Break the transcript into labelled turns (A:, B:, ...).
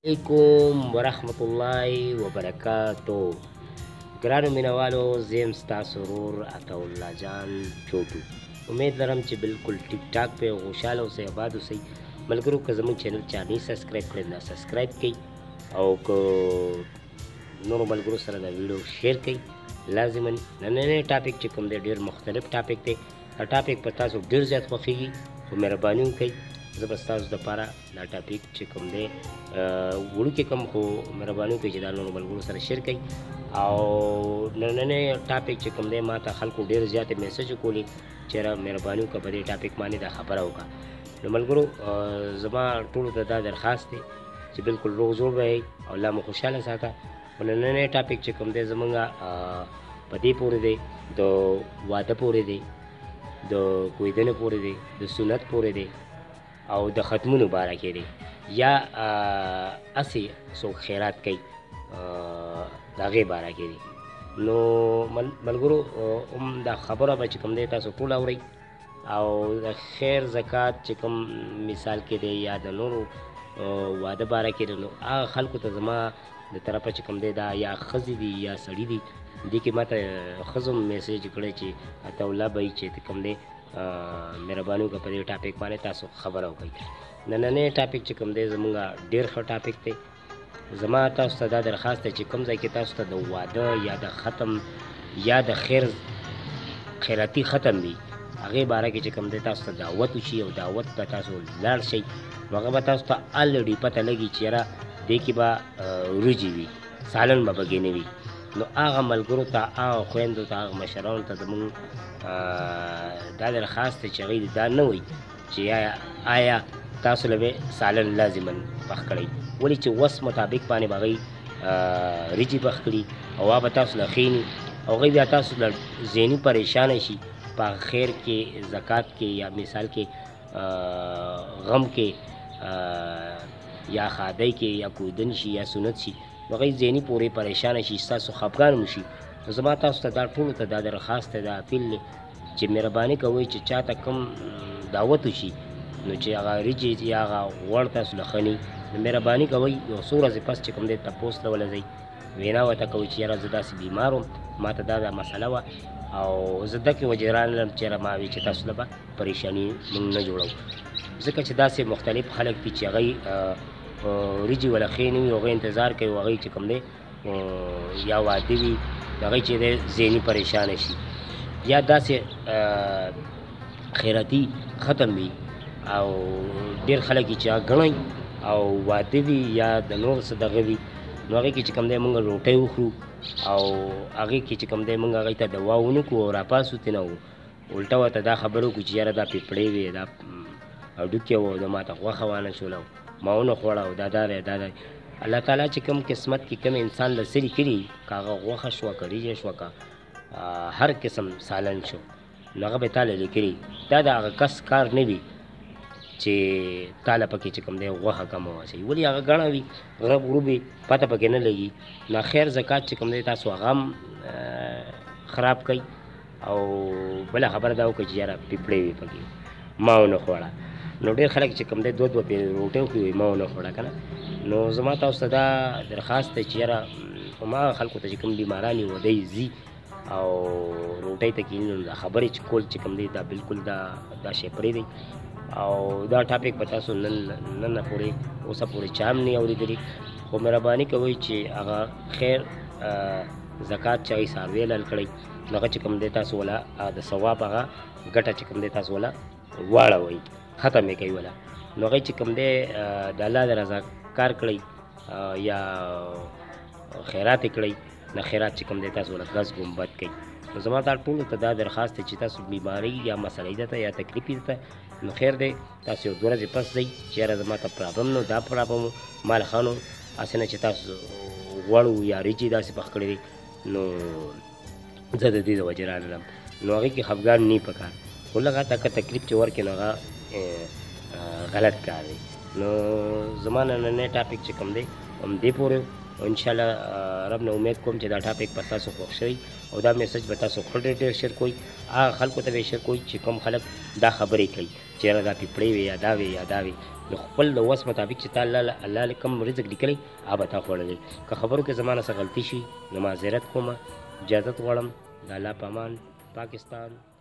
A: علیکم ورحمت الله وبرکاتو. ګرانو مینوالو، زه یم ستاسو ورور عطاالله جان چوټو. امید لرم چې بالکل ټیک ټاک پې خوشحاله اوسئ، اباد اوسئ. ملګرو که زموږ چینل چا نه سبسکرایب کړی نه سبسکرایب کړئ، او که نورو ملګرو سره دا ویډیو شیر کړئ لازما. نننی ټاپک چې کوم دی ډېر مختلف ټاپک دی. دا ټاپک په تاسو ډېر زیات خوښیږي، خو مهرباني وکړئ زه به ستاسو دپاره دا ټاپک چې کوم دی وړوکی کم، خو مهرباني وکړئ چې دا نورو ملګرو سره شیر کړئ. او نننی ټاپک چې کوم دی ما ته خلکو ډېر زیاتې میسج کولې چې یاره مهرباني وکړه په دې ټاپک باندې دا خبره وکړه. نو ملګرو زما ټولو ته دا درخواست دی چې بالکل روغ جوړ به یئ او الله مو خوشحاله ساته. خو نننی ټاپک چې کوم دی زمونږ په دې پورې دی، د واده پورې دی، د کویدنې پورې دی، د سنت پورې دی، او د ختمونو باره کې دی، یا هسې څوک خیرات کوي د هغې باره کې دی. نو ملګرو هم دا خبره به چې کوم دی تاسو ټول اورئ، او د خیر زکات چې کوم مثال کې دی یا د نورو واده باره کې دی، نو هغه خلکو ته زما د طرفه چې کوم دی دا یا ښځې دي یا سړي دي. دې کې ما ته ښځو میسیج کړی چې عطاالله بهی چې کوم دی مهرباني وکړه په دې ټاپک باندې تاسو خبره وکړئ. نننی ټاپک چې کوم دی زمونږ ډېر ښه ټاپک دی. زما تاسو ته دا درخواست دی چې کوم ځای کې تاسو ته د واده یا د ختم یا د خیراتي ختم وي، هغې باره کې چې کوم دی تاسو ته دعوت وشي او دعوت ته تاسو لاړ شئ، نو هغه به تاسو ته الریډي پته لګي چې یاره دې کې به وریجې وي، سالن به پکې نه وي. نو هغه ملګرو ته، هغه خویندو ته، هغه مشرانو ته زمونږ دا درخواست دی چې هغوی دا نه وایي چې آیا تاسو له به سالن لازما پخ کړئ، ولې چې وس مطابق باندې به هغوی وریجې پخ کړي او هغه به تاسو له ښیني، او هغوی بیا تاسو له ذهني پریشانه شي په خیر کې، زکات کې، یا مثال کې غم کې، یا خادی کې، یا کویدن شي یا سنت شي، نو هغوی ذهني پورې پریشانه شي، ستاسو خفګان هم شي. نو زما تاسو ته دا ټولو ته دا درخواست دی، دا اپیل دی چې مهرباني کوئ چې چا ته کوم دعوت وشي، نو چې هغه وریجې یا هغه غوړ تاسو له ښني، نو مهرباني کوئ یو څو ورځې پس چې کوم دی تپوس ته ولځئ، وینا ورته کوئ چې یاره زه داسې بیمار وم، ما ته دا مسله وه، او زه دقې وجې رانلم چې یاره ما وی چې تاسو له به پریشاني موږ نه جوړو. ځکه چې داسې مختلف خلک دي چې هغوی وریجې وله ښې نه وي، هغوی انتظار کوي هغوی چې کوم دی یا واده وي، هغوی چې دی ذهني پریشانه شي، یا داسې خیراتي ختم وي، او ډېر خلک چې هغه ګڼئ او واده وي یا د نور څه دغه وي، نو هغې کې چې کوم دی موږ روټۍ وخورو، او هغې کې چې کوم دی موږ هغوی ته دوا ونه کړو او راپاسو ترې نه الټه ورته دا خبره وکړو چې یاره دا پیپړې وې، دا هډوکې وه، د ما ته غوښه وانه شوله، ما ونه خوړه، او دا دی دا دی. الله تعالی چې کوم قسمت کې کوم انسان له څه لیکلي، که هغه غوښه شوه، که وریجې شوه، که هر قسم سالن شو، نو هغه به تا له لیکلي. دا د هغه کس کار نه وي چې تا له پکې چې کوم دی غوښه کمه واچوي، ولې هغه ګڼه وي، غرب غروب وي، پته پکې نه لګي. نو خیر زکات چې کوم دی تاسو هغه هم خراب کوئ، او بله خبره دا وکړئ چې یاره پیپړې وي پکې، ما ونه خوړه. نو ډېر خلک چې کوم دی دوه پې روټۍ وخوري، ما ونه خوړه که نه. نو زما تاسو ته دا درخواست دی چې یاره هماغه خلکو ته چې کوم بیماران وي ودی ځي او روټۍ ته کښېني، نو دا خبرې چې کول چې کوم دی دا بالکل دا شی پرېږدئ. او دا ټاپک به تاسو نن پورې اوسه پورې چا هم نه اورېدلي، خو مهرباني کوئ چې هغه خیر زکات چې هغوی څاروي حلال کړئ، نو هغه چې کوم دی تاسو وله د ثواب هغه ګټه چې کوم دی تاسو وله واړوئ، ختم یې کوئ وله. نو هغوی چې کوم دی د الله د رضا کار کړئ یا خیرات یې کړئ، نه خیرات چې کوم دی تاسو وله ګز ګمبد کوئ. نو زما دا ټولو ته دا درخواست دی چې تاسو بیمارۍ یا مسئلې ده ته یا تکلیف یې ده، نو خیر دی تاسو یو 2 ورځې پس ځئ چې یاره زما ته پرابلم نو دا پرابلم و، ما له ښه نو هسې نه چې تاسو غوړ یا وریجې داسې پخ کړی دی، نو زه د دې د وجې رانلم. نو هغې کې خفګان نه پکار، خو لږ تکه تکلیف چې ورکړي نو هغه غلط کار دی. نو زما نننی ټاپک چې کوم دی همدې پورې، انشاءالله رب نه امید کوم چې دا ټاپک په تاسو خوښ شوی او دا میسج به تاسو خپل ډېر شیر کوئ. هغه خلکو ته به شیر کوئ چې کوم خلک دا خبرې کوي چې یاره دا پیپړۍ وي یا دا وي یا دا وي. د خپل د وس مطابق چې تا الله کوم رزق لیکلی هغه به تا خوړلی. که خبرو کې زما نه څه غلطي شي نو معذرت کومه، اجازت غواړم. د الله په امان. پاکستان.